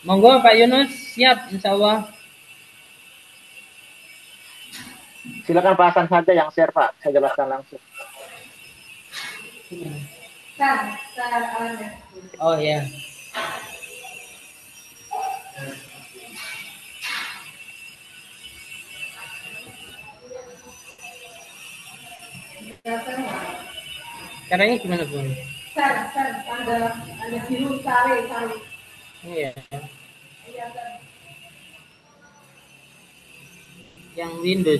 Monggo Pak Yunus, siap insya Allah. Silakan Pak Hasan saja yang share Pak, saya jelaskan langsung. Oh ya. Caranya gimana Bung? Ada biru sari. Iya. Yang Windows.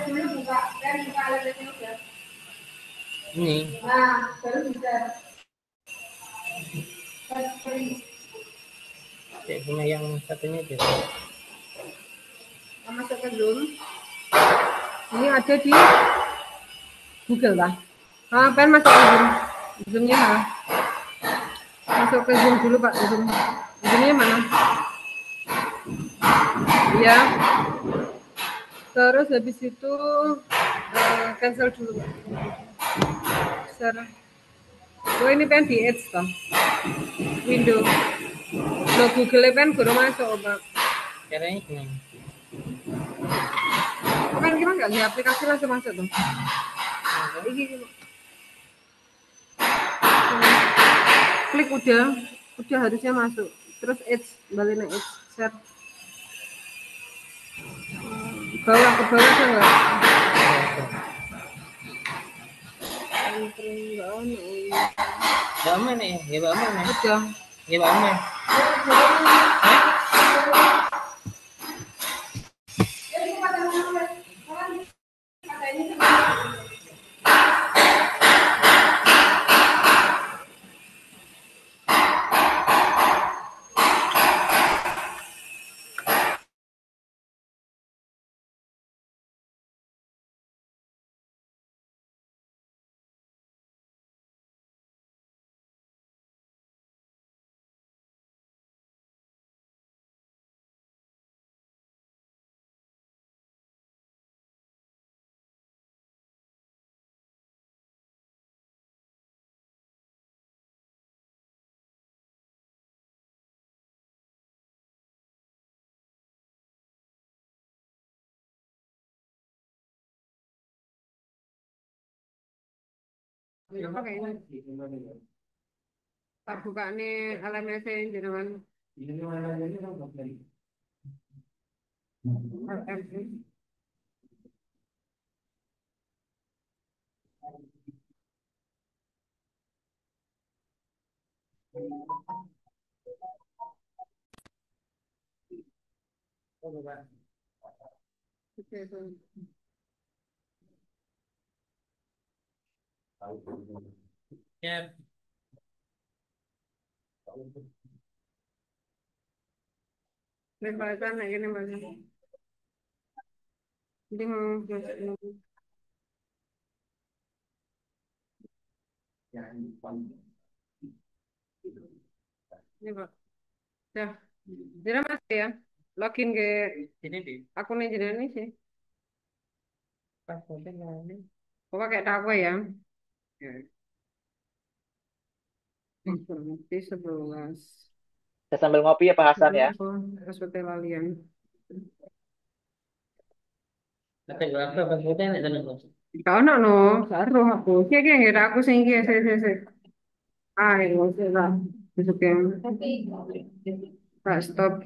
Dulu buka kan buka udah. Ini. Nah, terus bisa. Kayak punya yang satunya itu. Masuk ke Zoom. Ini ada di Google lah. Pengen masuk ke Zoom. Zoomnya mana? Masuk ke Zoom dulu Pak. Zoomnya mana? Iya. Terus habis itu cancel dulu Pak. Share. Oh ini pengen di Edge toh. Windows. Lo Google pengen guru masuk Pak. Caranya gimana? Kan gimana nggak di aplikasi langsung masuk tuh? Ini klik udah harusnya masuk. Terus Edge, balik naik Edge, share. Bawah ke bawah ada nggak? Nggak aman nih, nggak aman nih. Udah. Nggak aman. Apa kayaknya? Tak buka nih LMS jenengan. LMS. Oke, ya. Lebaran lagi nih banyak. Jadi mau ini Pak. Ya. Jadi masih ya. Login ke ini di akunnya jenengan ini sih. Passwordnya mana? Oh pakai takwa ya. Ya. Informasi 11. Saya sambil ngopi ya Pak Hasan ya. Passwordnya lalian. Apa passwordnya nek tenan. Kau nak no, saru aku. Kayak ngira aku sing iki sik. Ah, ini lah. Besok yang Pak stop.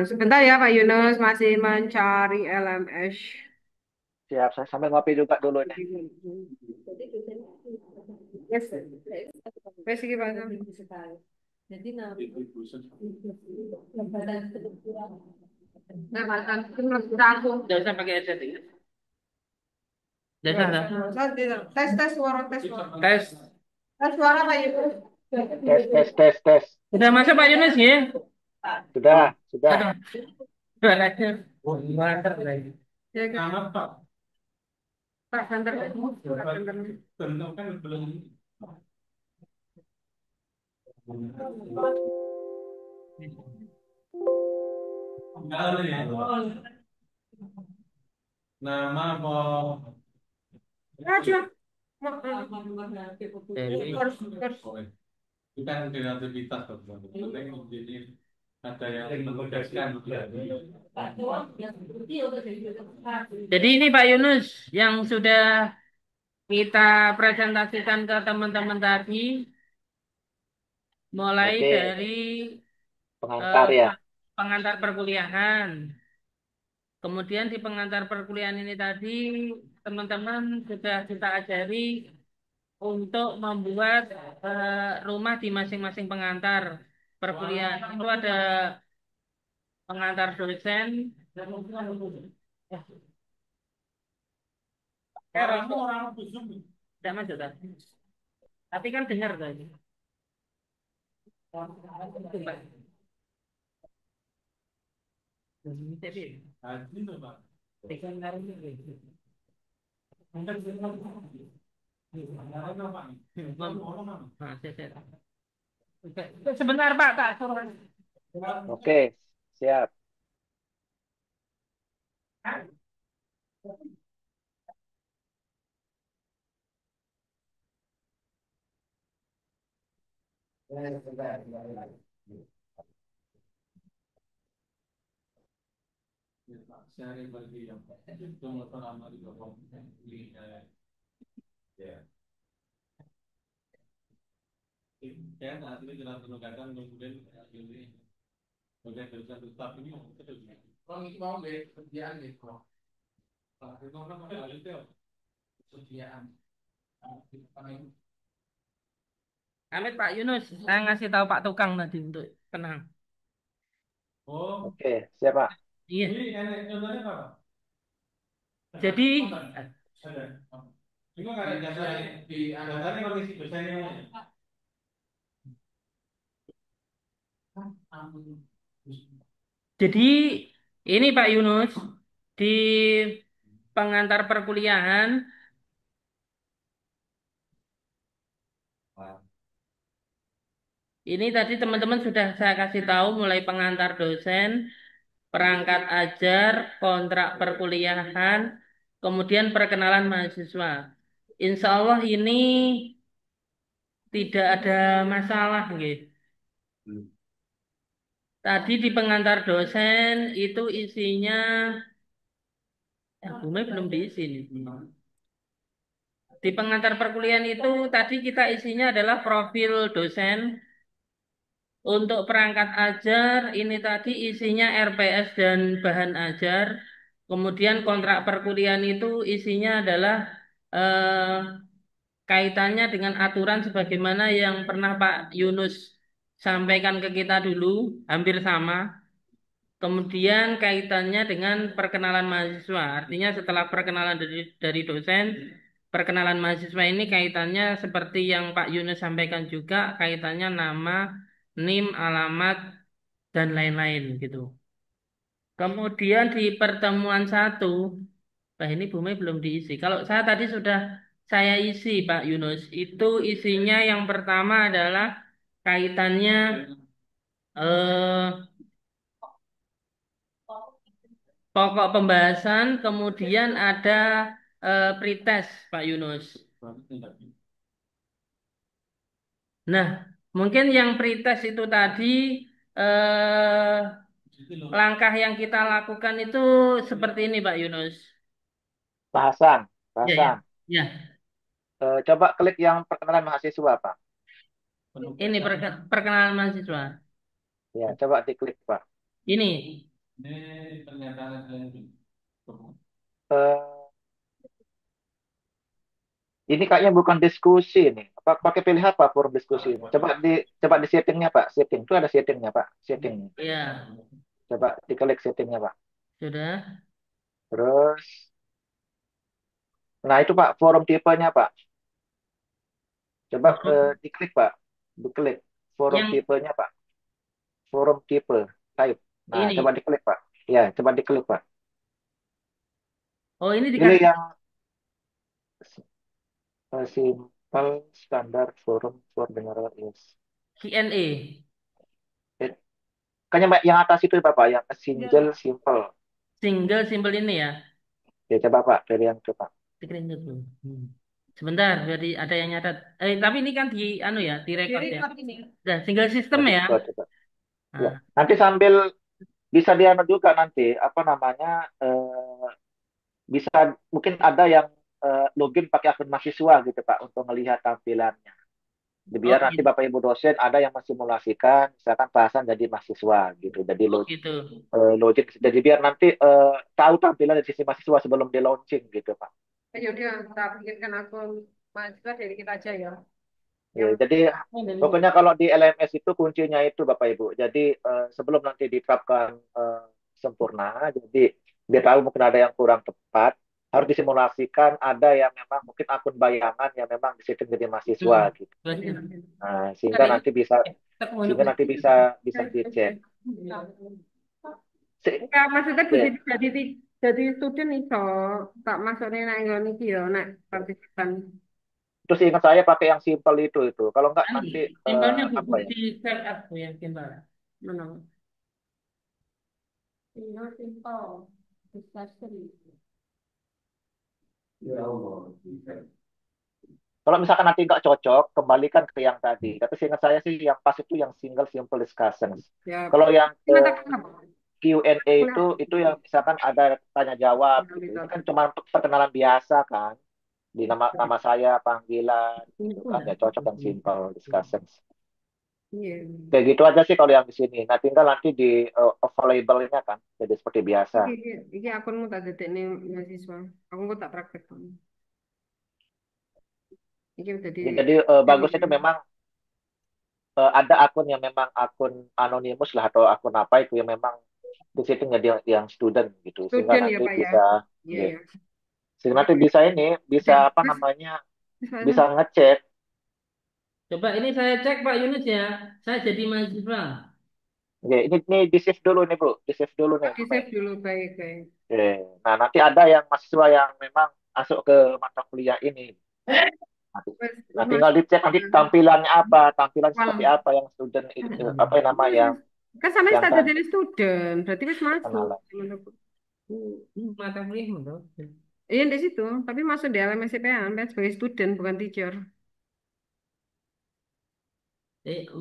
Sebentar ya Pak Yunus masih mencari LMS. Siap, saya sambil ngopi juga dulu nih. Yes. Wes iki Pak. Jadi nah, makan itu menurut aku. Tidak usah pakai headset ya. Dasar dah. Tes suara tes. Tes suara Pak Yunus. Tes, tes, tes, tes. Sudah masuk Pak Yunus ya? Sudah, sudah. Aduh, suaranya. Oh, mantap lagi. Ya, Pak. Pak, santar. Tentu kan belum. Enggak ya. Nama apa? Aja. Kurs. Bukan kreativitas, Pak. Ada yang menugaskan. Jadi ini Pak Yunus yang sudah kita presentasikan ke teman-teman tadi, mulai Oke, dari pengantar eh, ya. pengantar perkuliahan. Kemudian di pengantar perkuliahan ini tadi, teman-teman sudah kita ajari untuk membuat rumah di masing-masing pengantar perkuliahan. Itu ada pengantar dosen. Kamu orang tidak masuk kan? Tapi kan dengar tadi. Sebentar Pak, tak suruh. Oke, siap. Sharing bagi yang itu motor amal juga ya. Saya saat ini dalam penugasan kemudian ini bagian dari satu staf ini betul. Kalau itu mau kerjaan gitu. Kalau itu orang ada itu kerjaan. Amit Pak Yunus, saya ngasih tahu Pak Tukang tadi untuk tenang. Oh, Oke, siap Pak. Iya. ini enak contohnya apa? Jadi, Ada. Cuma nggak ada dasarnya di dasarnya kalau isi dosennya. jadi ini Pak Yunus di pengantar perkuliahan ini tadi teman-teman sudah saya kasih tahu mulai pengantar dosen, perangkat ajar, kontrak perkuliahan, kemudian perkenalan mahasiswa. Insya Allah ini tidak ada masalah, gitu. Tadi di pengantar dosen itu isinya, Bumi belum diisi nih. Di pengantar perkuliahan itu tadi kita isinya adalah profil dosen. Untuk perangkat ajar ini tadi isinya RPS dan bahan ajar. Kemudian kontrak perkuliahan itu isinya adalah eh, kaitannya dengan aturan sebagaimana yang pernah Pak Yunus sampaikan ke kita dulu, hampir sama. Kemudian kaitannya dengan perkenalan mahasiswa. Artinya setelah perkenalan dari dosen, perkenalan mahasiswa ini kaitannya seperti yang Pak Yunus sampaikan juga, kaitannya nama, NIM, alamat, dan lain-lain gitu. Kemudian di pertemuan satu, ini Bumi belum diisi. Kalau saya tadi sudah saya isi Pak Yunus, itu isinya yang pertama adalah kaitannya eh, pokok pembahasan, kemudian ada pretest, Pak Yunus. Nah, mungkin yang pretest itu tadi eh, langkah yang kita lakukan itu seperti ini, Pak Yunus. Bahasan, Ya, ya, bahasan. ya. Coba klik yang perkenalan mahasiswa Pak. Ini perkenalan mahasiswa. Ya, coba diklik Pak. Ini. Ini pernyataan Eh, ini kayaknya bukan diskusi nih. Apa pakai pilih apa forum diskusi ini? Coba di settingnya Pak. Setting itu ada settingnya Pak. Setting. Ya, Coba diklik settingnya Pak. sudah. Terus, nah itu Pak forum tipenya Pak. Coba Forum diklik Pak. Diklik forum yang tipenya Pak. Forum tipe type. Nah, coba ini. diklik Pak. Ya, coba diklik Pak. Oh, ini Pilih dikasih yang simple standar forum for general use. Q&A. Eh, Kayaknya Mbak, yang atas itu Bapak, yang single simple. Single simple ini ya. Ya coba Pak, pilih yang itu Pak. Screenshot dulu. Sebentar, jadi ada yang nyatat. Tapi ini kan di anu ya, di record ya. Dan single system Ya, di ya. record coba. Ya. Ah, Nanti sambil bisa dia juga nanti apa namanya bisa mungkin ada yang login pakai akun mahasiswa gitu Pak untuk melihat tampilannya. oh Biar nanti gitu. Bapak Ibu dosen ada yang mensimulasikan misalkan bahasan jadi mahasiswa gitu. Jadi Oh gitu. login jadi biar nanti tahu tampilan dari sisi mahasiswa sebelum di launching gitu Pak. Ya udah, kita pikirkan akun mahasiswa dari kita aja ya. Ya, Yang jadi pokoknya kalau di LMS itu kuncinya itu Bapak Ibu. Jadi sebelum nanti diterapkan sempurna, jadi dia tahu mungkin ada yang kurang tepat, harus disimulasikan ada yang memang mungkin akun bayangan yang memang disetting jadi mahasiswa hmm. gitu. Berarti Nah, tadi sehingga nanti bisa bisa dicek. enggak maksudnya Ya, jadi student iso tak masuknya nang nggon iki ya nek partisipan. terus ingat saya pakai yang simple itu. Kalau enggak Anu, nanti simpelnya apa ya? di set up bu yang simpel. Mana? Iya, simpel. Discussion. Kalau misalkan nanti nggak cocok, kembalikan ke yang tadi. Tapi seingat saya sih yang pas itu yang single simple discussions. Ya, Kalau yang ini mata apa? Q&A Kuliah. itu yang misalkan ada tanya jawab gitu. Ini Kuliah. kan cuma untuk perkenalan biasa kan. Di nama nama saya, panggilan gitu kan. Ya cocok yang simple discussions. Iya. Kayak gitu aja sih kalau yang di sini. Nah, tinggal nanti di available-nya kan. Jadi seperti biasa. Iki akunmu tak detekne mahasiswa. Aku kok tak praktek. Iki udah di Jadi bagusnya itu memang ada akun yang memang akun anonimus lah atau akun apa itu yang memang di situ jadi yang student gitu sehingga student ya nanti Pak ya. bisa Iya ya, ya. sehingga nanti bisa ini bisa apa Terus namanya terus bisa Pak, ngecek. Coba ini saya cek Pak Yunus ya. Saya jadi mahasiswa. Ya, ini di save dulu nih bro, di save dulu nih di save dulu baik baik. Oke. Nah nanti ada yang mahasiswa yang memang masuk ke mata kuliah ini. Nanti, Wes nah wes tinggal masuk. dicek nanti tampilannya apa, tampilan seperti Wal. apa yang student apa yang nama Kan sampai yang status tadi jadi student, berarti wis masuk. kenalan. Mata kuliah toh. Iya di situ, tapi masuk di LMSCPN kan sebagai student bukan teacher.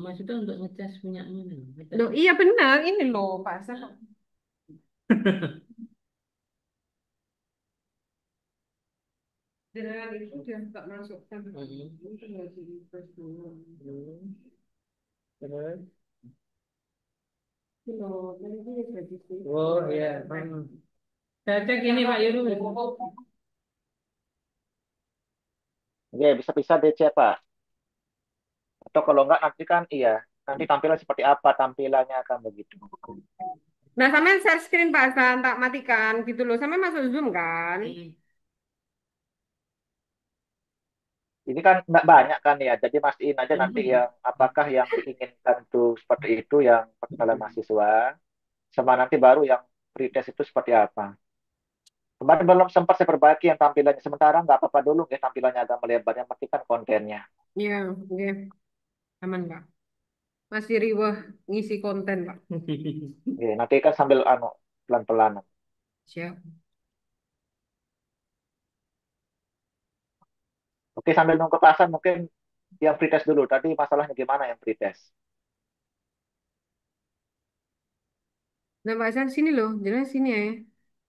Maksudnya untuk ngecas punya mana? Ngecas. Loh, iya benar, ini loh Pak Saf. Dengan itu dia tak masukkan. Itu nggak sih refresh dulu. Terus. Itu loh, tadi dia jadi sih. Oh iya. Saya cek ini Pak Yunus. Oke, bisa-bisa dicek Pak. Atau kalau enggak nanti kan iya, nanti tampilan seperti apa tampilannya akan begitu. Nah, sampai share screen Pak Hasan, tak matikan gitu loh. Sampai masuk Zoom kan? Ini kan enggak banyak kan ya, jadi mastiin aja nanti yang apakah yang diinginkan itu seperti itu yang perkenalan mahasiswa, sama nanti baru yang pretest itu seperti apa. Kemarin belum sempat saya perbaiki yang tampilannya, sementara nggak apa-apa dulu ya tampilannya agak melebar, yang penting kan kontennya. Iya, oke. Aman Pak. Masih riwah ngisi konten Pak. Oke, nanti kan sambil anu pelan-pelan. Siap. Oke, sambil nunggu kelasan mungkin yang pretest dulu. Tadi masalahnya gimana yang pretest? Nah, Pak Hasan sini loh, jelas sini ya.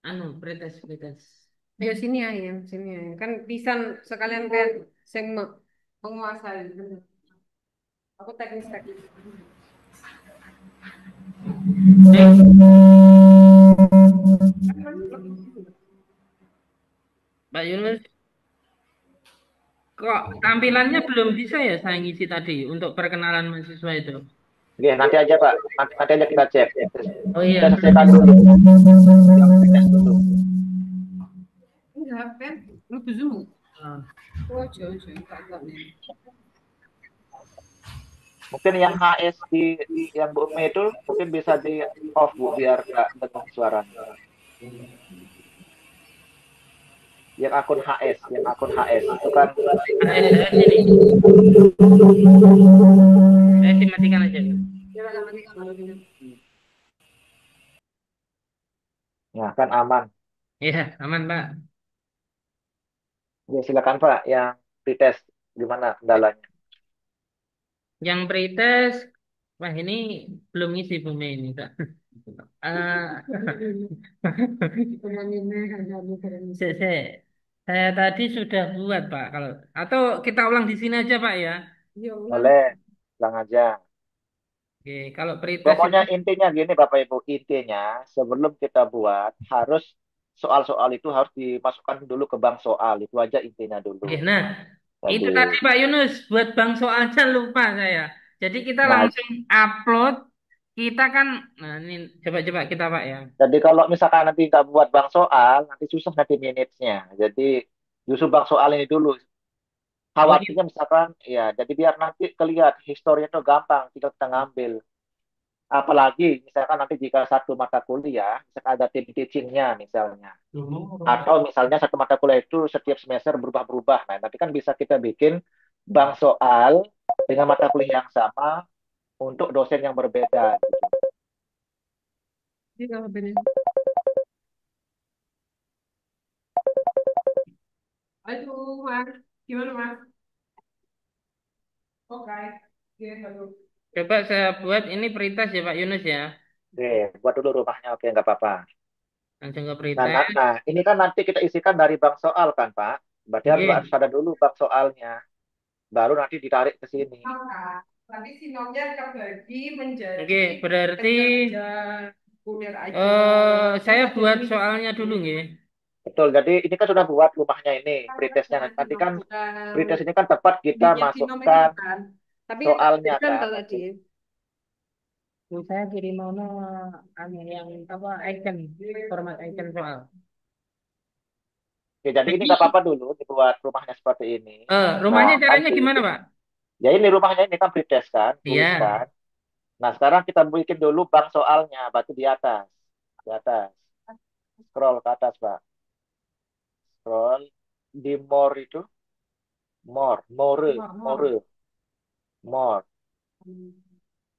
Anu, pretest, pretest. Ya sini ya, ya sini ya. Kan bisa sekalian kan sing menguasai. Aku teknis-teknis. Pak Yunus, kok tampilannya belum bisa ya saya ngisi tadi untuk perkenalan mahasiswa itu? Oke, nanti aja Pak. Nanti aja kita cek. Oh Kita iya. selesaikan dulu yang pretest dulu. Enggak kan? Lu Zoom. Ah, Oh, jauh, jauh. Tak nih. Mungkin yang HS di yang Bu Umi itu mungkin bisa di off Bu biar nggak dengar suaranya. Yang akun HS itu kan ini. Saya dimatikan aja. Coba tak matikan. ya kan aman. Iya, aman Pak. Ya, silakan Pak yang pretest gimana kendalanya. Yang pretest Wah, ini belum ngisi Bu Mei ini, Kak. Eh, saya tadi sudah buat, Pak. Kalau atau kita ulang di sini aja, Pak ya. Ya ulang. Boleh, bilang aja. Oke, kalau pretest itu Pokoknya intinya gini Bapak Ibu, intinya sebelum kita buat harus soal-soal itu harus dimasukkan dulu ke bank soal. Itu aja intinya dulu. oke, nah, itu Jadi, tadi Pak Yunus buat bank soalnya lupa saya. Jadi kita nah, langsung upload. Kita kan, nah ini coba-coba kita Pak ya. jadi kalau misalkan nanti nggak buat bank soal, nanti susah nanti minutes-nya. Jadi justru bank soal ini dulu. Oh, Khawatirnya misalkan, ya, jadi biar nanti kelihatan historinya itu gampang, tinggal kita ngambil. Apalagi misalkan nanti jika satu mata kuliah, misalkan ada tim teaching-nya misalnya. Atau misalnya satu mata kuliah itu setiap semester berubah-berubah. Nah, nanti kan bisa kita bikin bank soal dengan mata kuliah yang sama untuk dosen yang berbeda. Iya, benar. Aduh, Mas. Gimana, Mas? Oke. Iya, halo. coba saya buat ini pretest ya Pak Yunus ya. Oke, buat dulu rumahnya. Oke, nggak apa-apa. Langsung ke Nah, nah, pretest. nah, ini kan nanti kita isikan dari bank soal kan, Pak? Berarti harus Oke, ada dulu bank soalnya. Baru nanti ditarik ke sini. Maka, tapi sinopnya kebagi menjadi oke, berarti kerja kuliah aja. Terus saya ada buat ini soalnya dulu nggih. Betul, jadi ini kan sudah buat rumahnya ini, pretestnya. ada Nanti sinom kan bukan pretest ini kan tepat kita idenya sinom itu masukkan bukan. Tapi yang soalnya kan kan. tadi. Oke. Bu, saya kirim mana anu yang apa icon format icon soal. Oke, jadi ini nggak Jadi apa-apa dulu dibuat rumahnya seperti ini. Nah, rumahnya caranya nanti, gimana Pak? ya ini rumahnya ini kan pretest kan, Iya. tuliskan. Nah, sekarang kita bikin dulu bank soalnya, batu di atas. Di atas. Scroll ke atas, Pak. Scroll. Di more itu, Mor, mor. more.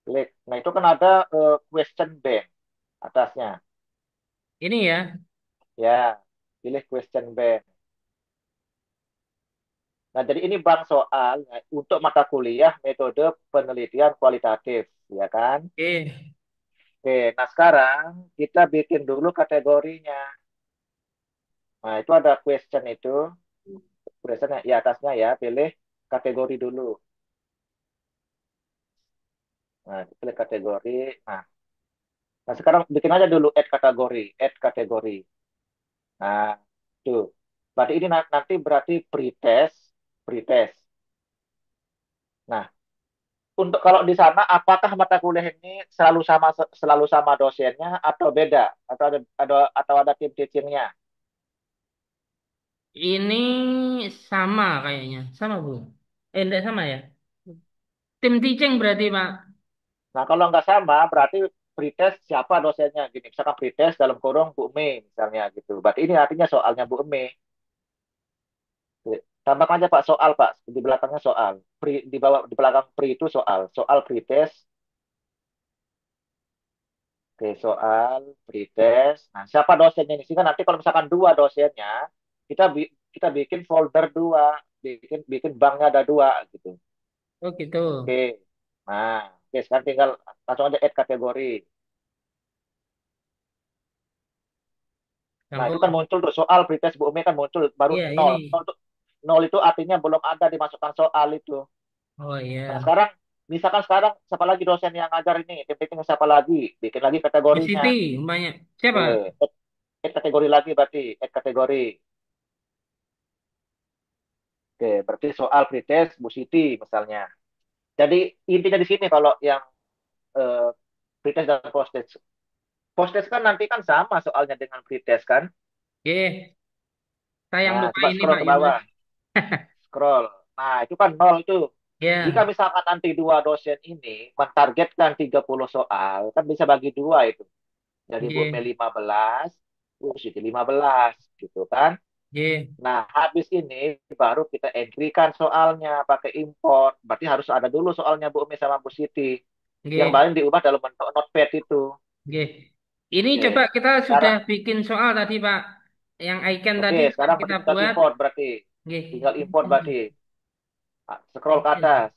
Klik. Nah, itu kan ada question bank atasnya. Ini ya. Ya, pilih question bank. Nah, jadi ini bank soal untuk mata kuliah metode penelitian kualitatif, ya kan? Oke. Oke, nah sekarang kita bikin dulu kategorinya. Nah, itu ada question di atasnya ya, pilih kategori dulu. Nah, pilih kategori. Nah, nah sekarang bikin aja dulu add kategori. Nah, tuh. Berarti ini nanti berarti pretest, pretest. Nah, untuk kalau di sana, apakah mata kuliah ini selalu sama dosennya atau beda atau ada tim teachingnya? Ini sama kayaknya. Sama Bu. Enggak sama ya? Tim teaching berarti Pak. Nah, kalau nggak sama, berarti pretest siapa dosennya? Gini, misalkan pretest dalam kurung Bu Mei, misalnya gitu. Berarti ini artinya soalnya Bu Mei. Tambah aja Pak soal Pak, di belakangnya soal. Di bawah di belakang pre itu soal. Soal pretest. Oke, soal pretest. Nah, siapa dosennya ini? Sehingga nanti kalau misalkan dua dosennya, kita bikin folder dua, bikin bikin banknya ada dua gitu. Oh gitu. Oke. Nah, oke sekarang tinggal langsung aja add kategori. Nah, itu kan Campur. muncul tuh soal pretest Bu Umi kan muncul baru Iya nol. ini. Nol itu artinya belum ada dimasukkan soal itu. Oh Nah, iya. sekarang misalkan sekarang siapa lagi dosen yang ngajar ini? Tim meeting siapa lagi? Bikin lagi Bu kategorinya. Siti banyak. Siapa? Add kategori lagi berarti add kategori. Oke, berarti soal pretest Bu Siti misalnya. Jadi intinya di sini kalau yang eh, pretest dan posttest. Posttest kan nanti kan sama soalnya dengan pretest kan. Oke. Saya yang Nah, lupa coba ini scroll Pak ke Yunus. bawah. Scroll. Nah, itu kan nol tuh. Jika Ya. misalkan nanti dua dosen ini mentargetkan 30 soal, kan bisa bagi dua itu. Jadi Bu Oke. Mei 15, Bu Siti 15, gitu kan. Oke. Nah, habis ini baru kita entry-kan soalnya pakai import. Berarti harus ada dulu soalnya Bu Mei sama Bu Siti. Yang Oke. paling diubah dalam bentuk notepad itu. Oke. Ini coba Oke. kita sudah Sekarang, bikin soal tadi Pak. Yang icon oke, tadi sudah sekarang kita tinggal buat. import berarti. Oke. Tinggal import berarti. Scroll ke atas.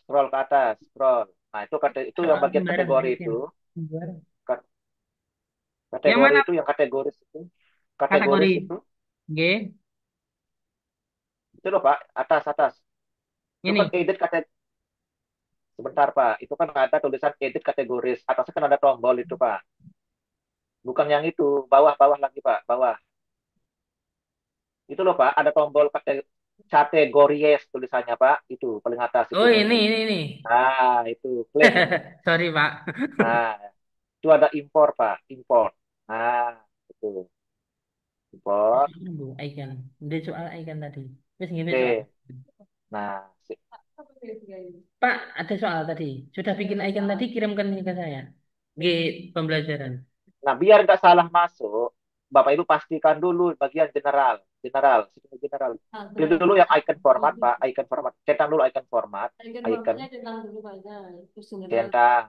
Scroll ke atas. Scroll. Nah, itu yang Soal bagian sembarang kategori icon. itu. Sembarang. Ka- Yang Kategori mana itu yang kategoris itu. kategori? Kategoris itu. G. Itu loh, Pak, atas atas. Itu kan Ini. edit kategori. Sebentar, Pak. Itu kan ada tulisan edit kategoris. Atasnya kan ada tombol itu, Pak. Bukan yang itu. Bawah-bawah lagi, Pak. Bawah. Itu loh, Pak. Ada tombol kategories tulisannya, Pak. Itu paling atas itu Oh, loh. ini. Nah, itu klik. Sorry, Pak. Nah, itu ada impor, Pak. Import. Nah, itu import. Bu, icon. Udah soal icon tadi. Terus gini soal. Oke. Nah, Pak, ada soal tadi. Sudah bikin icon tadi, kirimkan ke saya. G pembelajaran. nah, biar nggak salah masuk, Bapak Ibu pastikan dulu bagian general. General, sistem general. Pilih dulu yang icon format, Pak. Icon format. Centang dulu icon format. Icon centang.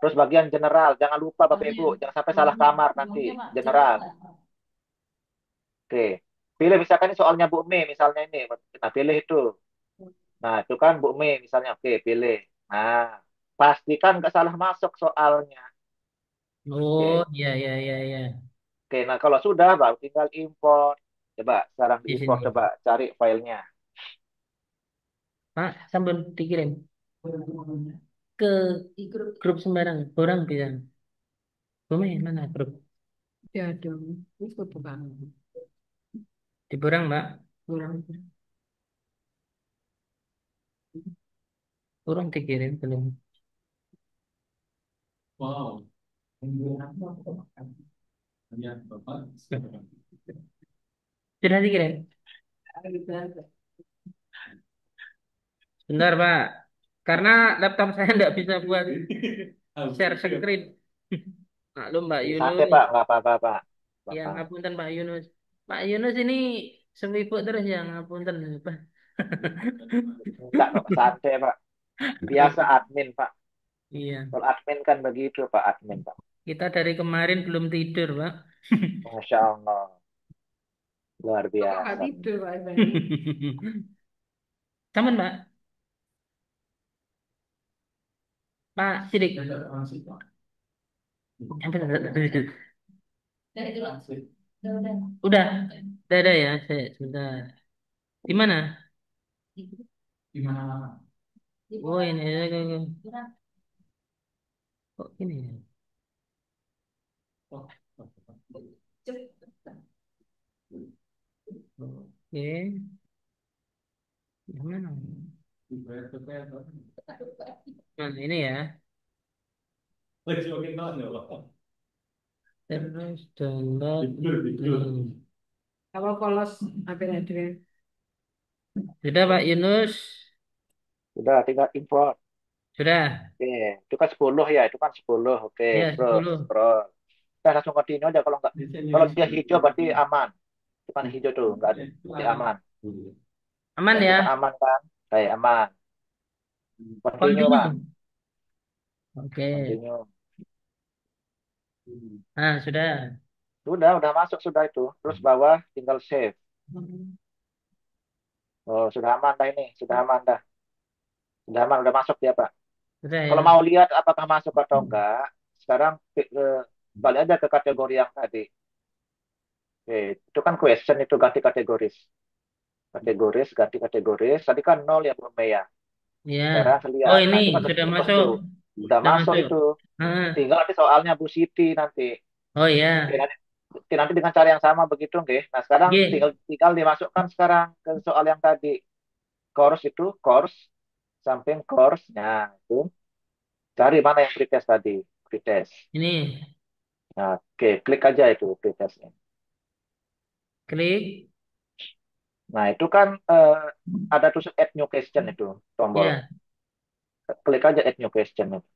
Terus bagian general. Jangan lupa Bapak Ibu. Jangan sampai salah kamar nanti. General. Oke. Pilih misalkan ini soalnya Bu Mei, misalnya ini. Nah, pilih itu. Nah, itu kan Bu Mei misalnya. Oke, pilih. Nah, pastikan nggak salah masuk soalnya. Oh, Oke. iya. Oke, nah kalau sudah baru tinggal import. Coba sekarang Di diimport, sini. coba cari filenya. Pak, sambil dikirim ke grup sembarang. Orang bilang. Bumi, mana grup? Ya dong. Ini foto kan. Di Borang, Mbak. Kurang. Orang dikirim belum. Wow. Lihat Bapak. Sudah dikirim? Bentar, Pak. Karena laptop saya tidak bisa buat share screen. Maklum, Mbak Santai Yunus. Pak, nggak apa-apa Pak. Ya, Bapak. ngapunten Pak Yunus. Pak Yunus ini sewibuk terus ya, ngapunten. Pak. Enggak kok, santai Pak. Biasa Oke. admin Pak. Iya. Kalau admin kan begitu Pak, admin Pak. Kita dari kemarin belum tidur, Pak. Masya Allah, luar Kok nggak biasa. tidur Pak Ivan? Saman, Pak. Pak Sidik. Udah. Udah ada ya, saya sebentar. Di mana? Gimana? Oh, ini. Kok ini ya? Oh, Oke. Yang mana? dibayar. Nah, ini ya. Lagi makin tahun ya Pak. Terus download. Tidur. Kalau polos apa Adrian? Sudah, Pak Yunus. Udah tinggal import. Sudah. Oke, itu kan 10 ya, itu kan 10. Oke, Ya, terus 10. scroll. Kita langsung continue aja kalau nggak. Di sini Kalau dia di hijau berarti aman. Itu kan hijau tuh, nggak ada. itu Berarti aman. aman. Aman Itu kan ya? aman kan? Kayak aman. Continue Pak. Continue. Oke. Continue. Nah, sudah. Udah masuk sudah itu. Terus bawah tinggal save. Oh, sudah aman dah ini, sudah aman dah. Sudah aman, udah masuk dia, Pak. Sudah ya. Kalau mau lihat apakah masuk atau enggak, sekarang balik aja ke kategori yang tadi. Oke, itu kan question itu ganti kategoris. Kategoris, ganti kategoris. Tadi kan nol ya, belum ya. Ya. Sekarang Oh, lihat. ini Nah, itu kan sudah udah masuk. tuh. Udah Sudah masuk masuk. itu. Ah. Tinggal nanti soalnya Bu Siti nanti. Oh Oke, ya. nanti dengan cara yang sama begitu, oke. Nah, sekarang tinggal G. tinggal dimasukkan sekarang ke soal yang tadi. Course itu, course, samping course. Nah, itu. Cari mana yang pretest tadi, pretest. Ini. Nah, oke, klik aja itu pretestnya. Klik. Nah, itu kan ada tulisan add new question itu, tombol. Ya. Klik aja add new question itu.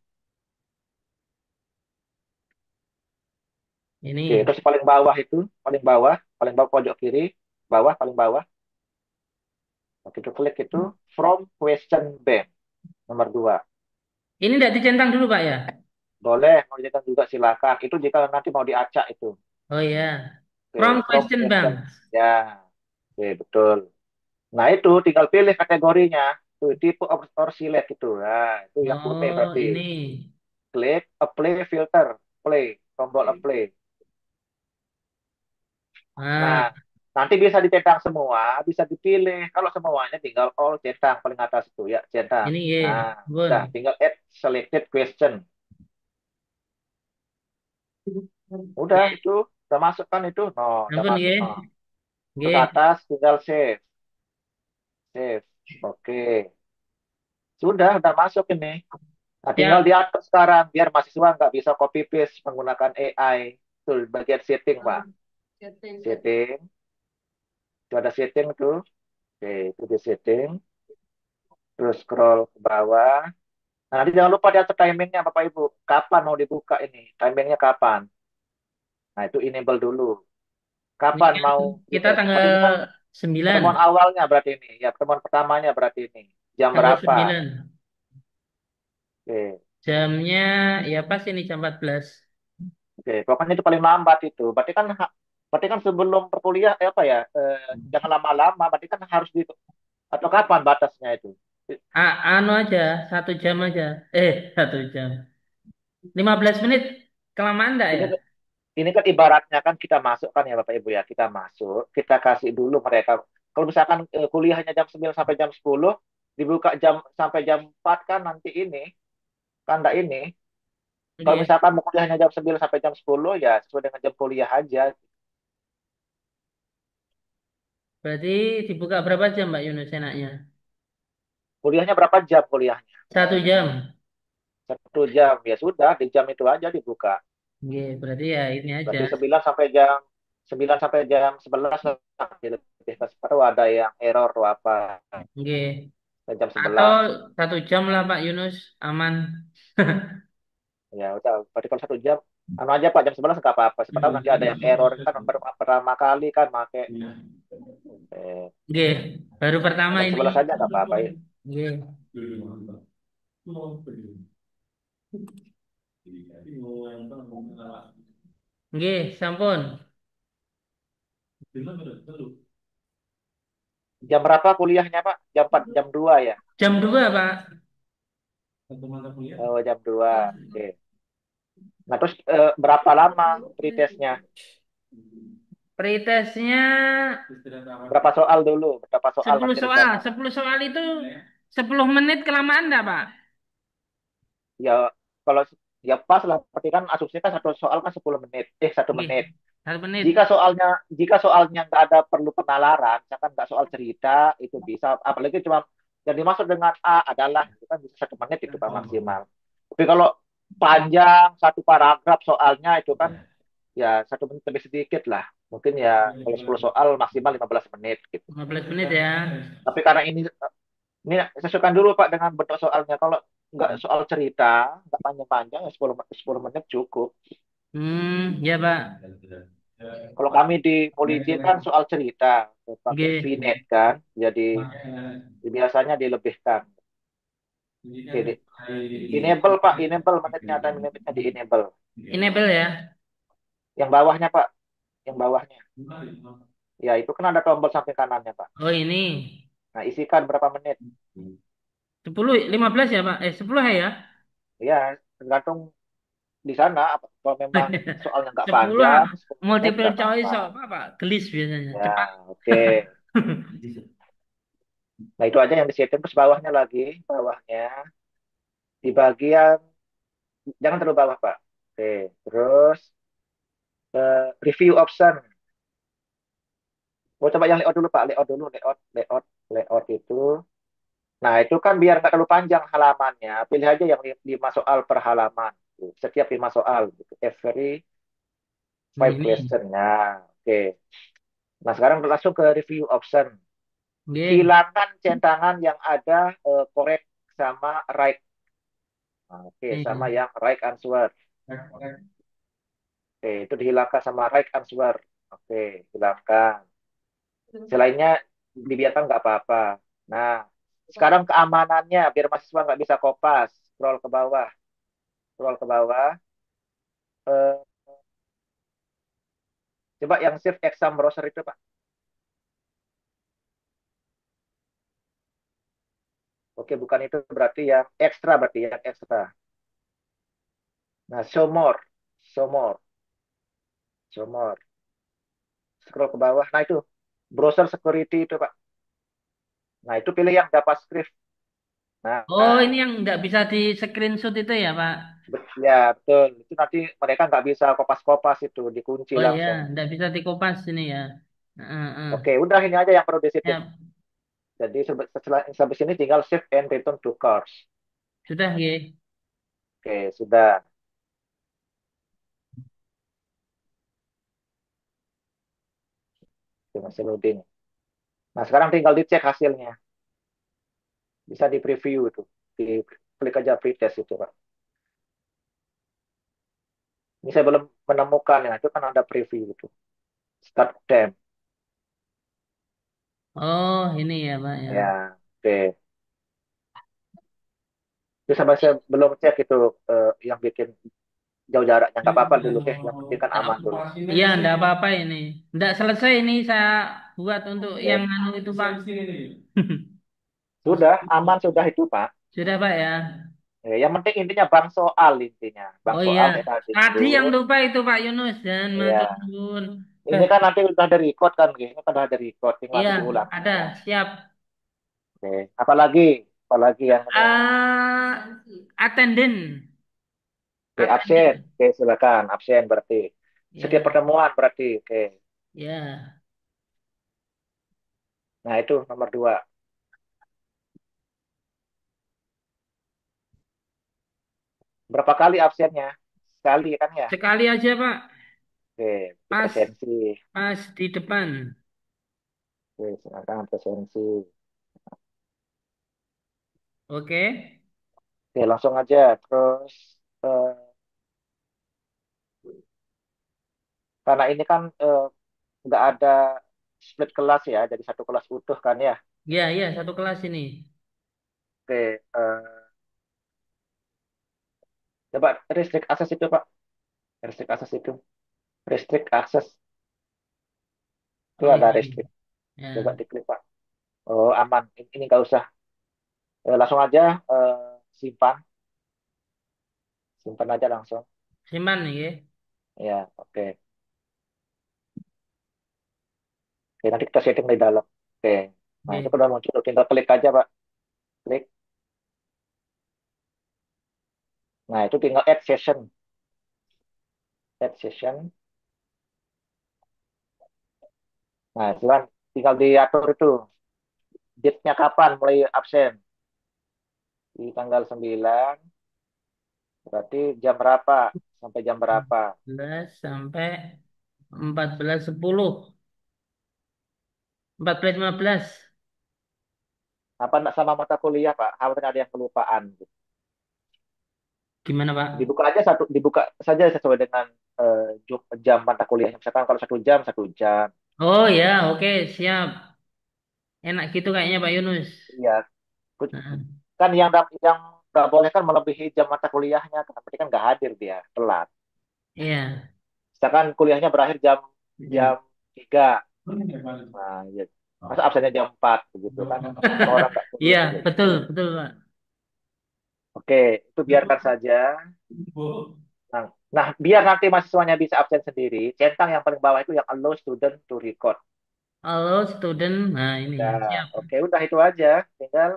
Oke, Ini. terus paling bawah pojok kiri, paling bawah. Oke, itu klik itu from question bank nomor 2. Ini tidak dicentang dulu, Pak ya? Boleh, mau dicetak juga silakan. Itu jika nanti mau diacak itu. Oh ya. From Oke, from question question. bank. Ya, oke, betul. Nah, itu tinggal pilih kategorinya. itu type or select itu. Nah, itu yang kuning Oh, berarti. ini. Klik apply filter, play, tombol apply. Ah, Nah, nanti bisa dicentang semua, bisa dipilih. Kalau semuanya tinggal all centang paling atas itu ya, centang. ini ya, Nah, Bun. udah tinggal add selected question. Udah Ya, itu, udah masuk kan itu? No, udah ampun masuk. ya. No. Terus Ya, atas tinggal save, save. Oke, sudah masuk ini. Nah, tinggal siap. diatur sekarang biar mahasiswa nggak bisa copy paste menggunakan AI. Itu bagian setting, Pak. Setting, itu ada setting tuh. Oke, itu di setting. Terus scroll ke bawah. Nah, nanti jangan lupa diatur timingnya, Bapak Ibu. Kapan mau dibuka ini? Timingnya kapan? Nah, itu enable dulu. Ini Kapan kan mau kita dites? tanggal Berarti ini kan 9, pertemuan awalnya berarti ini. Ya, pertemuan pertamanya berarti ini. Jam tanggal berapa? 9. Oke, Jamnya ya pas ini jam 14. oke. Pokoknya itu paling lambat itu. Berarti kan sebelum perkuliah, apa ya? Jangan lama-lama. Berarti kan harus di atau kapan batasnya itu? Anu aja, 1 jam aja. 1 jam. 15 menit kelamaan enggak Ini ya? ini kan ibaratnya kan kita masuk kan ya Bapak Ibu ya, kita masuk, kita kasih dulu mereka. Kalau misalkan kuliahnya jam 9 sampai jam 10, dibuka jam sampai jam 4 kan nanti ini, kan enggak ini. Kalau Oke. misalkan mau kuliahnya jam 9 sampai jam 10 ya sesuai dengan jam kuliah aja. Berarti dibuka berapa jam Mbak Yunus enaknya? Kuliahnya berapa jam kuliahnya? 1 jam. 1 jam, ya sudah di jam itu aja dibuka. Oke, berarti ya ini aja. Berarti 9 sampai jam 11 nanti lebih ke separuh ada yang error atau apa. Oke. Jam Atau 11. 1 jam lah Pak Yunus, aman. Ya udah, berarti kalau 1 jam, anu aja Pak, jam 11 nggak apa-apa. Siapa tahu nanti ada yang error kan pertama kali kan make Oke, baru pertama jam ini. 11 aja nggak apa-apa ya. Oke. Oke, sampun. Jam berapa kuliahnya Pak? Jam 4, jam 2 ya? Jam 2 Pak. Oh, jam 2. Oke. Nah, terus berapa lama pretestnya? Pretestnya Berapa soal dulu? Berapa soal 10 nanti soal. rencana? 10 soal itu 10 menit kelamaan enggak Pak? Ya, kalau ya pas lah. Berarti kan asumsinya kan satu soal kan 10 menit. 1 menit. Oke, 1 menit. Jika soalnya nggak ada perlu penalaran, misalkan nggak soal cerita, itu bisa. Apalagi cuma yang dimaksud dengan A adalah itu kan bisa 1 menit itu kan maksimal. Tapi kalau panjang satu paragraf soalnya itu kan ya 1 menit lebih sedikit lah. Mungkin ya kalau 10 soal maksimal 15 menit gitu. 15 menit ya. Tapi karena ini sesuaikan dulu Pak dengan bentuk soalnya. Kalau nggak soal cerita, nggak panjang-panjang ya 10 menit cukup. Ya Pak. Kalau kami di Poliji kan soal cerita, pakai Oke. VNet kan, jadi biasanya dilebihkan. Jadi enable Pak, enable menitnya, time limitnya di enable. Enable ya. Yang bawahnya Pak, yang bawahnya. Ya itu kan ada tombol samping kanannya Pak. Oh ini. Nah isikan berapa menit. 15 ya Pak? 10 ya? Ya tergantung di sana. Kalau memang soalnya nggak 10 panjang, 10 menit multiple nggak choice apa-apa. apa Pak? Gelis biasanya. Ya Cepat. oke. Nah itu aja yang di setting. Terus bawahnya lagi, bawahnya di bagian jangan terlalu bawah Pak. Oke, terus review option. Mau coba yang layout dulu Pak, layout dulu, layout itu. Nah itu kan biar nggak terlalu panjang halamannya, pilih aja yang 5 soal per halaman. Setiap 5 soal, gitu. Every five Ini. question. Nah, oke. Nah sekarang langsung ke review option. Oke. Hilangkan centangan yang ada correct sama right. Nah, oke, sama Ini. yang right answer. Oke, itu dihilangkan sama right answer. Oke, hilangkan. Selainnya dibiarkan nggak apa-apa. Nah, sekarang keamanannya biar mahasiswa nggak bisa kopas. Scroll ke bawah, scroll ke bawah. Eh, coba yang save exam browser itu, Pak. Oke, bukan itu berarti yang ekstra, berarti yang ekstra. Nah, show more, show more, show more. Scroll ke bawah. Nah, itu browser security itu, Pak. Nah, itu pilih yang JavaScript. Oh, ini Nah, yang nggak bisa di screenshot itu ya, Pak? ya betul. Itu nanti mereka nggak bisa kopas-kopas itu, dikunci Oh iya, langsung. nggak bisa dikopas ini ya. Oke, udah ini aja yang perlu disetting. Ya, Jadi setelah habis ini tinggal save and return to course. sudah ya. Oke, sudah. Oke, masih loading. Nah, sekarang tinggal dicek hasilnya. Bisa di preview itu. Di klik aja pretest itu, Pak. Ini saya belum menemukan ya. Itu kan ada preview itu. Start time. Oh, ini ya, Pak ya. Ya, oke. Terus sampai saya belum cek itu yang bikin jauh jaraknya. Nggak apa-apa dulu, oke. Yang penting kan Nggak- aman dulu. Iya, nggak apa-apa ini. Nggak selesai ini saya buat untuk yang Oke. anu itu, Pak. Sudah, aman sudah itu, Pak. Sudah, Pak ya. Yang penting intinya bang soal intinya. Bang Oh iya, soal kayak tadi itu. tadi yang lupa itu Pak Yunus dan matur Ya. nuwun. Ini Eh, kan nanti udah ada record kan, ini kan udah ada record, tinggal iya, nanti diulang ada, aja. siap. Oke. Apalagi yang ini. Attendant, Oke, absen. attendant. Oke, silakan absen berarti. Setiap Ya, pertemuan berarti. Oke. ya. Nah, itu nomor 2. Berapa kali absennya? Sekali kan ya? Sekali aja Pak, Oke, di pas presensi. pas di depan. Oke, silakan presensi. Oke. Oke, langsung aja. Terus, eh, karena ini kan nggak ada split kelas ya, jadi satu kelas utuh kan ya. Ya, ya, satu kelas ini. Oke, coba restrict akses itu Pak. Restrict akses itu. Restrict akses itu Oh ada ini. restrict. Coba Ya. diklik Pak. Oh aman. Ini nggak usah. Langsung aja simpan. Simpan aja langsung. Simpan nih ya. Ya, oke. Oke, nanti kita setting di dalam. Oke. Nah, itu Oke. udah muncul. Tinggal klik aja Pak. Klik. Nah, itu tinggal add session. Add session. Nah, tinggal diatur itu. Date-nya kapan mulai absen. Di tanggal 9. Berarti jam berapa? Sampai jam berapa? 11 sampai 14.10. 14.15. Apa enggak sama mata kuliah, Pak? Khawatir ada yang kelupaan. Gimana Pak? Dibuka saja sesuai dengan jam mata kuliahnya. Misalkan kalau 1 jam, 1 jam. Oh ya, oke, siap. Enak gitu kayaknya Pak Yunus. Iya, Heeh. kan yang nggak boleh kan melebihi jam mata kuliahnya. Kan berarti kan nggak hadir dia, telat. Iya. Misalkan kuliahnya berakhir jam jam 3. Nah, ya. Masa absennya jam 4 begitu kan? Kan orang nggak Iya, kuliah gitu. betul, betul, Pak. Oke, itu biarkan saja. Nah, nah, biar nanti mahasiswanya bisa absen sendiri, centang yang paling bawah itu yang allow student to record. Halo, student. Nah, ini. Ya, Siap. oke, udah itu aja. Tinggal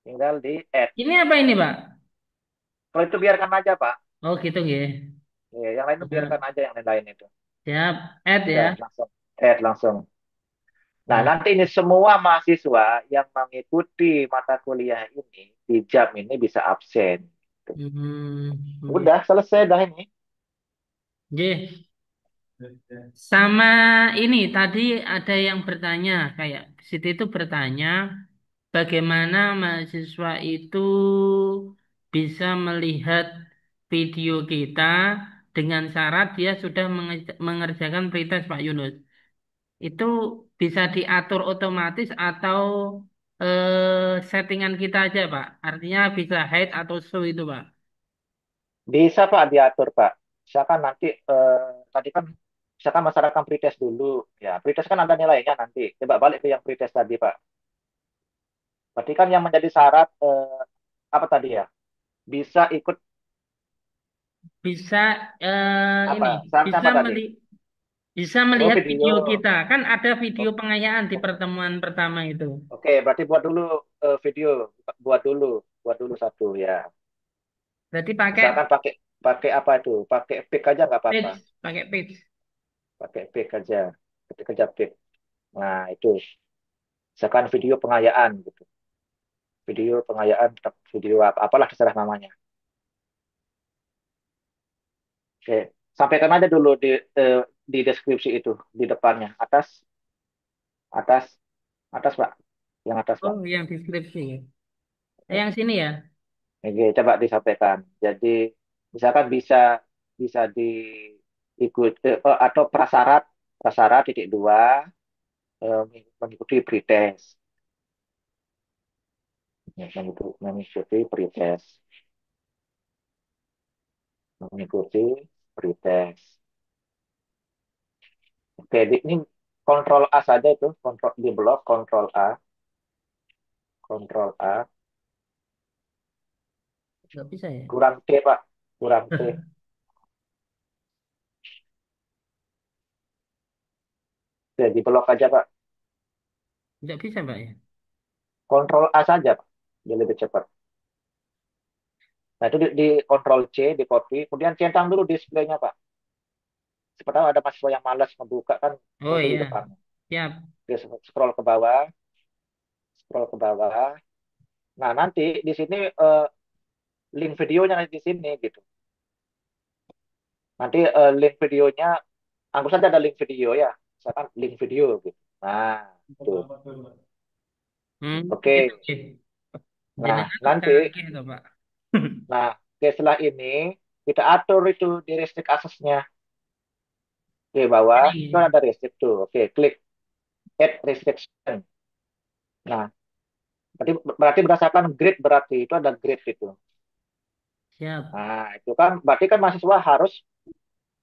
tinggal di add. Ini apa ini, Pak? Kalau itu biarkan aja, Pak. Oh, gitu, ya. Ya, yang lain itu biarkan Siap. aja yang lain-lain itu. Siap. Add Udah ya. langsung add langsung. Nah, Nah, nanti ini semua mahasiswa yang mengikuti mata kuliah ini di jam ini bisa absen. oke. Udah selesai dah ini. Oke. Sama ini, tadi ada yang bertanya, kayak Siti itu bertanya, bagaimana mahasiswa itu bisa melihat video kita dengan syarat dia sudah mengerjakan pretest Pak Yunus. Itu bisa diatur otomatis atau settingan kita aja, Pak. Artinya bisa hide atau show itu, Pak. Bisa Pak diatur Pak. Misalkan nanti tadi kan misalkan masyarakat pretest dulu. Ya, pretest kan ada nilainya nanti. Coba balik ke yang pretest tadi Pak. Berarti kan yang menjadi syarat apa tadi ya? Bisa ikut Bisa apa? ini Syaratnya bisa apa tadi? meli bisa Oh, melihat video video. kita. Kan ada video O- pengayaan di o- pertemuan pertama itu. Oke, berarti buat dulu video, buat dulu, buat dulu satu ya. Berarti pakai Misalkan pakai pakai apa itu? Pakai pic aja nggak apa-apa. page. Pakai pic aja, ketik aja pic. Nah itu, misalkan video pengayaan gitu. Video pengayaan, video apa, apalah terserah namanya. Oke, sampaikan aja dulu di deskripsi itu di depannya, atas, atas, atas Pak, yang atas Pak. Oh, yang deskripsi. Yang sini ya. Oke, coba disampaikan. Jadi misalkan bisa bisa diikut atau prasyarat prasyarat titik dua mengikuti pretest, ya, mengikuti pretest, mengikuti pretest. Oke, ini kontrol A saja itu, kontrol di blok kontrol A, Nggak bisa ya. kurang T Pak, kurang T. Oke, di blok aja Pak. Nggak bisa, Pak ya. Kontrol A saja Pak, dia lebih cepat. Nah itu di kontrol C, di copy, kemudian centang dulu displaynya Pak. Seperti ada mahasiswa yang malas membuka kan Oh muncul di iya, depan. siap. Dia scroll ke bawah, scroll ke bawah. Nah nanti di sini link videonya nanti di sini gitu. Nanti link videonya, anggap saja ada link video ya, misalkan link video gitu. Nah, tuh. Hmm, itu Oke. sih. Nah, Jenengan nanti, canggih itu, Pak. nah, oke, setelah ini kita atur itu di restrict access-nya. Oke, bawah itu Ini ada restrict tuh. Oke, klik add restriction. Nah, berarti berdasarkan grade, berarti itu ada grade itu. siap. Nah, itu kan berarti kan mahasiswa harus,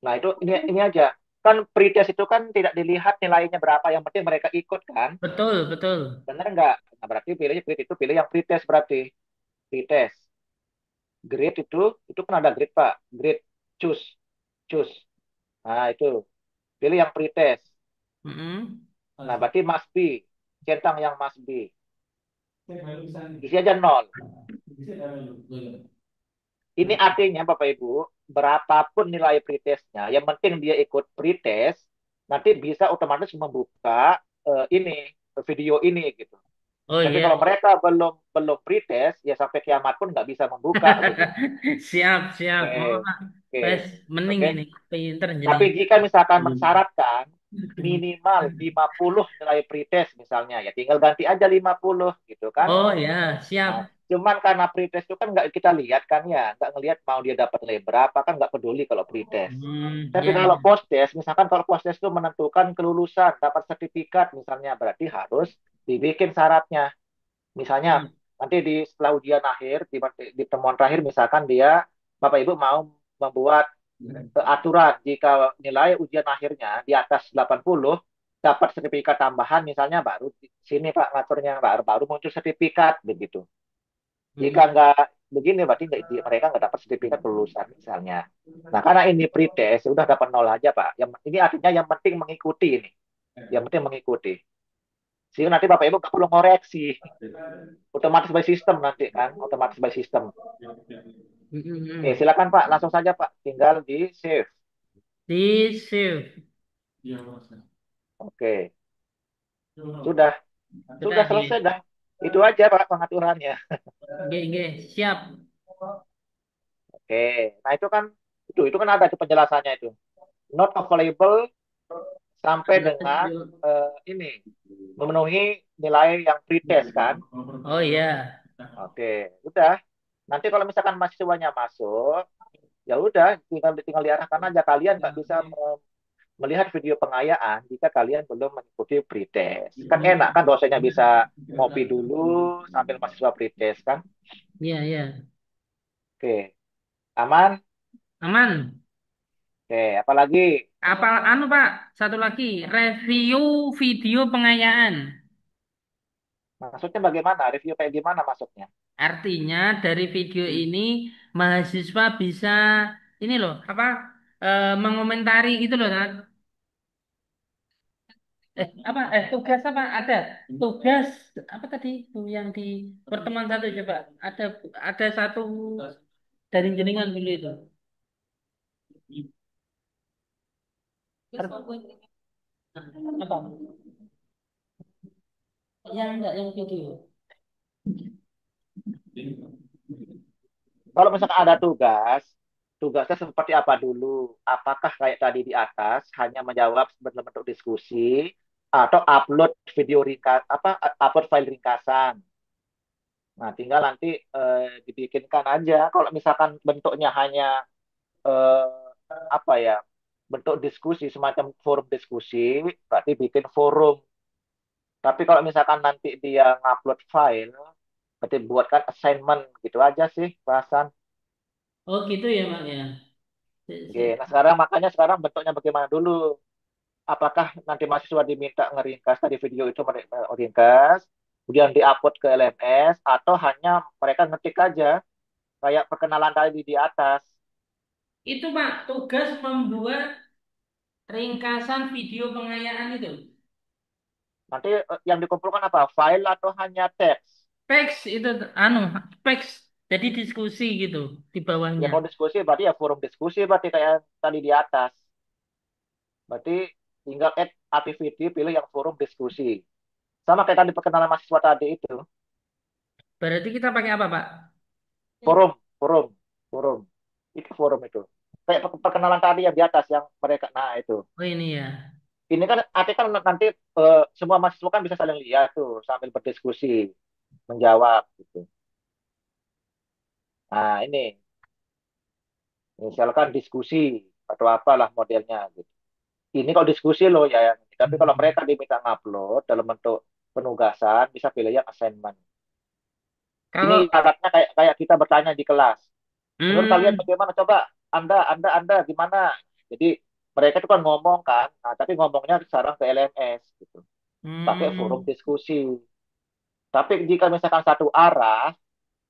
nah itu ini aja. Kan pretest itu kan tidak dilihat nilainya berapa, yang penting mereka ikut kan. Betul, betul. Benar nggak? Nah, berarti pilihnya grade itu pilih yang pretest berarti. Pretest. Grade itu kan ada grade, Pak. Grade choose, choose. Nah, itu pilih yang pretest. Mm-mm. Nah, berarti must be. Centang yang must be. Isi aja nol. Ini artinya Bapak Ibu, berapapun nilai pretestnya, yang penting dia ikut pretest, nanti bisa otomatis membuka ini video ini gitu. Oh Tapi iya. kalau mereka belum belum pretest, ya sampai kiamat pun nggak bisa membuka begitu. Siap, siap. Oh, Oke, Pak. oke, Wes, mending oke. ini. Pinter Tapi jenengan. jika misalkan mensyaratkan minimal 50 nilai pretest misalnya, ya tinggal ganti aja 50 gitu kan. Oh ya, Nah, siap. cuman karena pretest itu kan nggak kita lihat kan ya, nggak ngelihat mau dia dapat nilai berapa kan nggak peduli kalau pretest. Tapi Ya, kalau ya. post-test, misalkan kalau post-test itu menentukan kelulusan, dapat sertifikat misalnya, berarti harus dibikin syaratnya. Misalnya Siap. nanti setelah ujian akhir, di pertemuan terakhir misalkan dia, Bapak Ibu mau membuat aturan jika nilai ujian akhirnya di atas 80, dapat sertifikat tambahan misalnya, baru di sini Pak ngaturnya, baru baru muncul sertifikat begitu. Jika Hmm. nggak begini berarti mereka nggak dapat sertifikat kelulusan misalnya. Nah karena ini pretest udah dapat nol aja Pak. Ini artinya yang penting mengikuti ini, yang penting mengikuti. Sehingga nanti Bapak Ibu nggak perlu ngoreksi, otomatis by system nanti kan, otomatis by system. Oke, Mm-mm. silakan Pak, langsung saja Pak, tinggal di save. Di save. Oke, sudah sudah Sudah selesai di. dah. Itu aja Pak pengaturannya. Siap. Oke, nah itu kan ada tuh penjelasannya itu. Not available sampai dengan ini memenuhi nilai yang pretest kan. Oh iya. Oke, udah. Nanti kalau misalkan mahasiswanya masuk, ya udah tinggal tinggal diarahkan aja, kalian nggak bisa melihat video pengayaan jika kalian belum mengikuti pretest. Kan enak kan dosennya bisa ngopi dulu sambil mahasiswa pretest kan. Iya, iya. Oke, aman. Aman. Oke, apalagi Apa anu Pak? Satu lagi, review video pengayaan. Maksudnya bagaimana? Review kayak gimana maksudnya? Artinya dari video ini mahasiswa bisa ini loh apa mengomentari gitu loh Nat. Tugas apa ada tugas apa tadi Bu, yang di pertemuan satu coba ada satu dari jenengan dulu itu apa yang enggak yang video. Kalau misalkan ada tugas, tugasnya seperti apa dulu? Apakah kayak tadi di atas hanya menjawab dalam bentuk diskusi atau upload video ringkas apa upload file ringkasan? Nah, tinggal nanti dibikinkan aja. Kalau misalkan bentuknya hanya eh, apa ya bentuk diskusi semacam forum diskusi, berarti bikin forum. Tapi kalau misalkan nanti dia ngupload file, berarti buatkan assignment gitu aja sih bahasan. Oh gitu ya Mak ya. Oke, nah sekarang makanya sekarang bentuknya bagaimana dulu? Apakah nanti mahasiswa diminta ngeringkas tadi video itu meringkas, kemudian diupload ke LMS, atau hanya mereka ngetik aja kayak perkenalan tadi di atas. Itu Pak tugas membuat ringkasan video pengayaan itu. Nanti yang dikumpulkan apa? File atau hanya teks? Teks itu anu teks jadi diskusi gitu di Ya bawahnya. kalau diskusi berarti ya forum diskusi berarti kayak tadi di atas. Berarti tinggal add activity, pilih yang forum diskusi. Sama kayak tadi perkenalan mahasiswa tadi itu. Berarti kita pakai apa Pak? Forum, forum, forum. Itu forum itu. Kayak perkenalan tadi yang di atas yang mereka. Nah itu. Oh ini ya. Ini kan artinya kan nanti semua mahasiswa kan bisa saling lihat tuh sambil berdiskusi, menjawab gitu. Nah ini misalkan diskusi atau apalah modelnya gitu. Ini kalau diskusi loh ya, yang ini. Tapi kalau mereka diminta ngupload dalam bentuk penugasan, bisa pilih yang assignment. Ini Kalau ibaratnya kayak kayak kita bertanya di kelas. Menurut kalian hmm, bagaimana? Coba Anda gimana? Jadi mereka itu kan ngomong kan, nah, tapi ngomongnya sekarang ke LMS gitu, pakai forum hmm. diskusi. Tapi jika misalkan satu arah,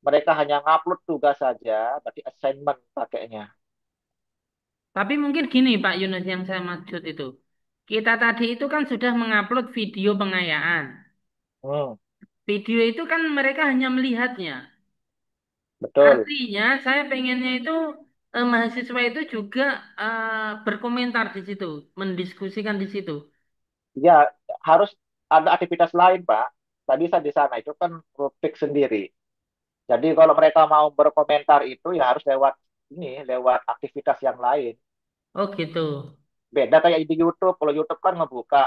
mereka hanya ngupload tugas saja, berarti assignment pakainya. Tapi mungkin gini Pak Yunus yang saya maksud itu. Kita tadi itu kan sudah mengupload video pengayaan. Hmm, Video itu kan mereka hanya melihatnya. betul. Artinya saya pengennya itu mahasiswa itu juga berkomentar di situ, mendiskusikan di situ. Ya, harus ada aktivitas lain, Pak. Tadi saya di sana itu kan rubrik sendiri. Jadi kalau mereka mau berkomentar itu ya harus lewat ini, lewat aktivitas yang lain. Oh gitu. Beda kayak di YouTube. Kalau YouTube kan ngebuka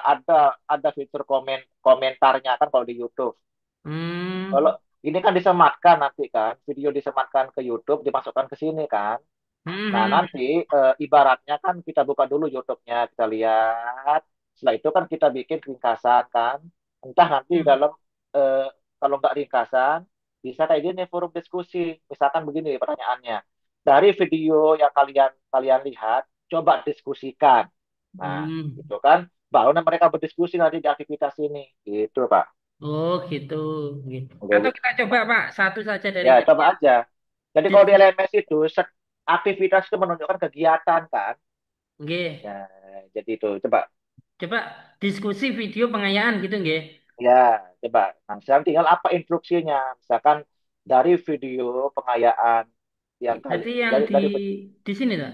ada fitur komentarnya kan kalau di YouTube. Kalau Hmm. ini kan disematkan nanti kan, video disematkan ke YouTube, dimasukkan ke sini kan. Hmm, Nah, hmm, nanti ibaratnya kan kita buka dulu YouTube-nya, kita lihat. Setelah itu kan kita bikin ringkasan kan. Entah nanti hmm. dalam kalau nggak ringkasan, bisa kayak gini forum diskusi. Misalkan begini pertanyaannya. Dari video yang kalian kalian lihat, coba diskusikan. Nah, Hmm. gitu kan. Baru mereka berdiskusi nanti di aktivitas ini. Gitu, Pak. Oh gitu. Gitu. Atau Oke. kita coba Pak satu saja dari Ya, video. coba aja. Jadi kalau di Dis- LMS itu aktivitas itu menunjukkan kegiatan kan. Nggih. Ya, jadi itu coba Coba diskusi video pengayaan gitu nggih. ya coba. Nah, sekarang tinggal apa instruksinya? Misalkan dari video pengayaan yang kali Berarti yang dari di sini tak?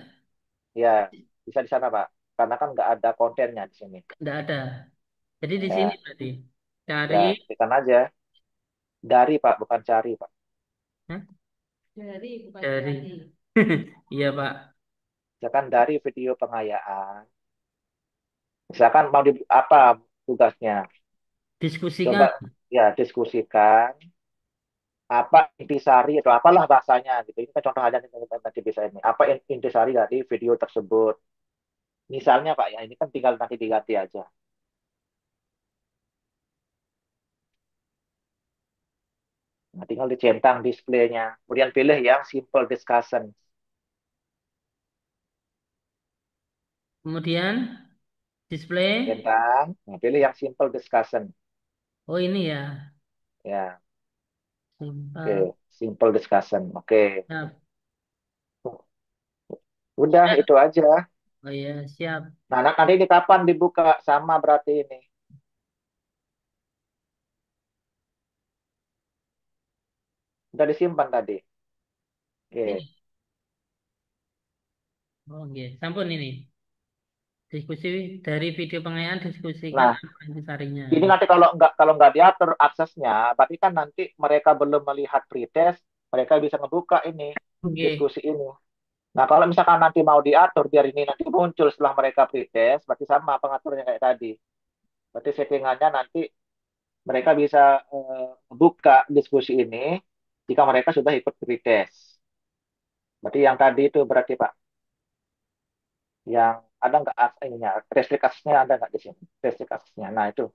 ya bisa di sana Pak. Karena kan nggak ada kontennya di sini. Tidak ada. Jadi di sini Ya, berarti cari. ya ketikkan aja dari Pak, bukan cari Pak. Hah? Dari. Iya Pak. Misalkan dari video pengayaan. Misalkan mau di apa tugasnya? Coba Diskusikan. ya diskusikan apa intisari atau apalah bahasanya gitu. Ini kan contoh aja nih, nanti bisa ini. Apa intisari dari video tersebut? Misalnya Pak ya, ini kan tinggal nanti diganti aja. Nah, tinggal dicentang displaynya. Kemudian pilih yang simple discussion. Kemudian display. Centang, nah, pilih yang simple discussion. Oh ini ya. Ya, oke. Simpel. Simple discussion. Oke. Siap. Udah Sudah. itu aja. Oh iya, siap. Nah, nanti ini kapan dibuka sama berarti ini? Udah disimpan tadi. Oke. Ini. Oh, iya. Sampun ini. Diskusi dari video pengayaan diskusikan Nah, apa intisarinya. ini nanti kalau nggak diatur aksesnya, berarti kan nanti mereka belum melihat pretest, mereka bisa ngebuka ini Oke. diskusi ini. Nah, kalau misalkan nanti mau diatur biar ini nanti muncul setelah mereka pretest, berarti sama pengaturnya kayak tadi. Berarti settingannya nanti mereka bisa buka diskusi ini jika mereka sudah ikut pretest. Berarti yang tadi itu berarti Pak, yang ada nggak ininya, restrict aksesnya ada nggak di sini? Restrict aksesnya. Nah, itu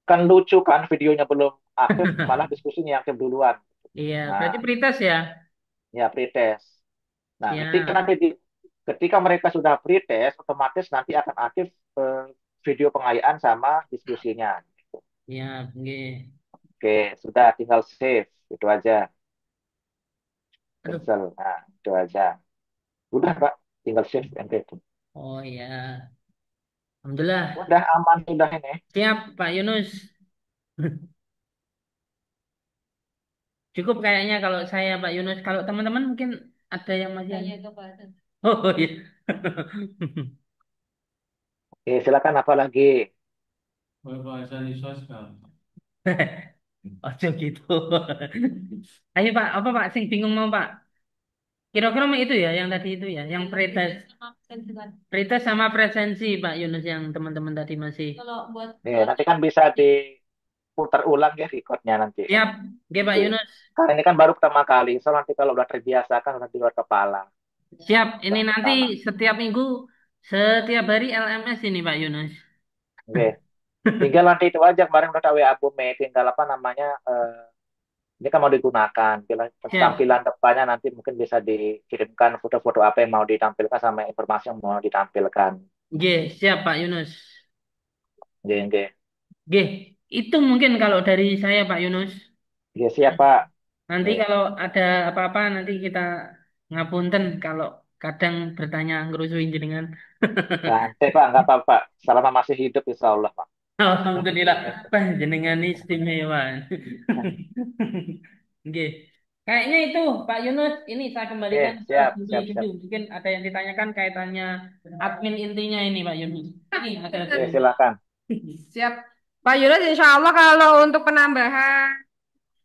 kan lucu kan videonya belum aktif, malah diskusinya yang aktif duluan. Iya, Nah, berarti prioritas ya. ya pretest. Nah, ketika Siap. nanti ketika mereka sudah pretest, otomatis nanti akan aktif video pengayaan sama diskusinya. Siap, oke. Oke, sudah tinggal save, itu aja, Aduh. cancel. Nah, itu aja. Udah, Pak, tinggal save and cancel. Oh iya. Alhamdulillah. Udah aman sudah ini. Siap, Pak Yunus. Cukup kayaknya kalau saya, Pak Yunus. Kalau teman-teman mungkin ada yang masih. Oh iya. Oke, silakan apa lagi? Bahasa Indonesia sekarang. Ojo gitu. Ayo Pak, apa Pak? Sing bingung mau Pak? Kira-kira mah itu ya, yang tadi itu ya, yang pretest, pretest sama presensi Pak Yunus yang teman-teman tadi masih. Nih, nanti kan bisa diputar ulang ya recordnya nanti. Siap, oke Pak Oke. Yunus. Karena ini kan baru pertama kali, so nanti kalau udah terbiasa kan udah di luar kepala. Siap, ini Udah nanti pertama. setiap minggu, setiap hari LMS ini Pak Yunus. Oke. Tinggal nanti itu aja kemarin udah WA Bu Mei, tinggal apa namanya ini kan mau digunakan. Siap, Tampilan depannya nanti mungkin bisa dikirimkan foto-foto apa yang mau ditampilkan sama informasi yang mau ditampilkan. oke, siap Pak Yunus. Oke, oke. Oke, itu mungkin kalau dari saya Pak Yunus. Oke, siap Pak. Nanti Oke. kalau ada apa-apa nanti kita ngapunten kalau kadang bertanya ngerusuin jenengan. Santai Pak, nggak apa-apa. Selama masih hidup insya Allah Pak. Alhamdulillah, panjenengan istimewa. Oke. Kayaknya itu Pak Yunus, ini saya Oke, kembalikan ke siap, Bumi siap, dulu. siap. Mungkin ada yang ditanyakan kaitannya admin intinya ini Pak Yunus. Ini ada Oke, tuh. silakan. Siap. Pak Yunus, insya Allah kalau untuk penambahan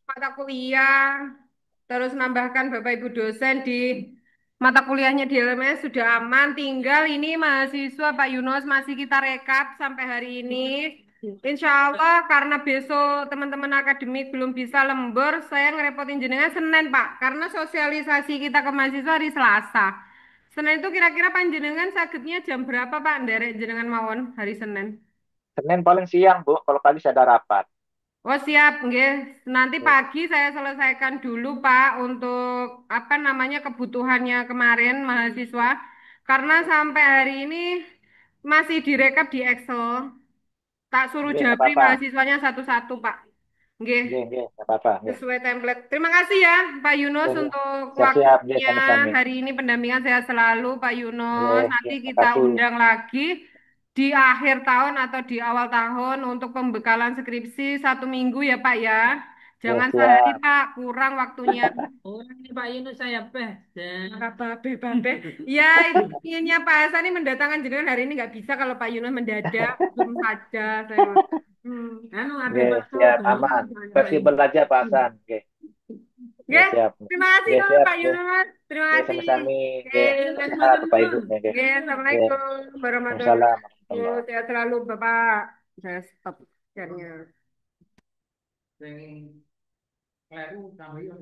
mata kuliah, terus nambahkan Bapak Ibu dosen di mata kuliahnya di LMS sudah aman. Tinggal ini mahasiswa Pak Yunus masih kita rekap sampai hari ini. Insya Allah karena besok teman-teman akademik belum bisa lembur, saya ngerepotin jenengan Senin Pak. Karena sosialisasi kita ke mahasiswa hari Selasa. Senin itu kira-kira panjenengan sakitnya jam berapa Pak? Nderek jenengan mawon hari Senin. Senin paling siang Bu, kalau pagi saya ada rapat. Oh siap, nggih. Nanti Oke, pagi saya selesaikan dulu Pak untuk apa namanya kebutuhannya kemarin mahasiswa. Karena sampai hari ini masih direkap di Excel. Tak suruh oke, nggak japri apa-apa. mahasiswanya satu-satu Pak. Nggih, Oke, oke, nggak apa-apa. Oke, sesuai template. Terima kasih ya Pak Yunus oke. untuk Siap-siap, oke, waktunya sama-sama. hari ini pendampingan saya selalu Pak Oke, Yunus. oke, Nanti kita makasih. undang lagi di akhir tahun atau di awal tahun untuk pembekalan skripsi 1 minggu ya Pak ya. Oke, Jangan sehari siap. Pak, kurang waktunya. Oh, ini Pak Yunus saya peh. Maka babe, babe. Ya, itu inginnya Pak Hasan ini mendatangkan jenengan hari ini nggak bisa kalau Pak Yunus mendadak. Belum saja saya. Anu ada Oke, waktu siap, baru aman. Pak Fleksibel Yunus. aja Pak Hasan. Oke, oke, Ya, siap. terima kasih Oke, dong siap. Pak Oke, Yunus. Terima oke, kasih. sama-sama. Oke, Oke, sehat Bapak Ibu. Oke, oke, oke. Assalamualaikum warahmatullahi Waalaikumsalam wabarakatuh. warahmatullahi. Sehat selalu Bapak. Saya stop share-nya. Sing kleru tambah yo.